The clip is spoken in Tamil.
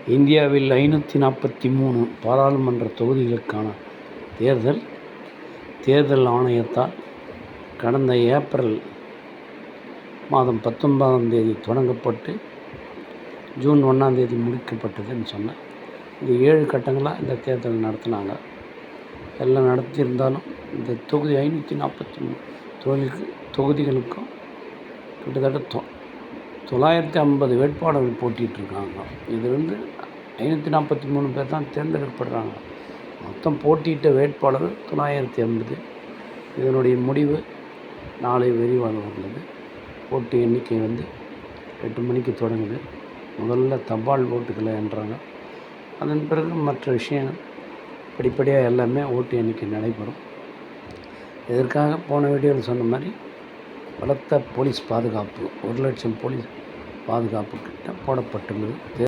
இந்தியாவில் 543 பாராளுமன்ற தொகுதிகளுக்கான தேர்தல் ஆணையத்தால் கடந்த ஏப்ரல் மாதம் 19ஆம் தேதி தொடங்கப்பட்டு ஜூன் 1ஆம் தேதி முடிக்கப்பட்டதுன்னு சொன்னேன். இது 7 கட்டங்களாக இந்த தேர்தல் நடத்தினாங்க. எல்லாம் நடத்தியிருந்தாலும் இந்த தொகுதி 543 தொகுதிகளுக்கும் கிட்டத்தட்ட 950 வேட்பாளர்கள் போட்டிகிட்ருக்காங்க. இது 543 பேர் தான் தேர்ந்தெடுக்கப்படுறாங்க. மொத்தம் போட்டியிட்ட வேட்பாளர்கள் 950. இதனுடைய முடிவு நாளை வெளியாக உள்ளது. ஓட்டு எண்ணிக்கை 8 மணிக்கு தொடங்குது. முதல்ல தபால் ஓட்டுகளை எண்ணுறாங்க. அதன் பிறகு மற்ற விஷயங்கள் படிப்படியாக எல்லாமே ஓட்டு எண்ணிக்கை நடைபெறும். இதற்காக போன வீடியோவில் சொன்ன மாதிரி பலத்த போலீஸ் பாதுகாப்பு 1 லட்சம் போலீஸ் பாதுகாப்பு கிட்ட போடப்பட்டுள்ளது.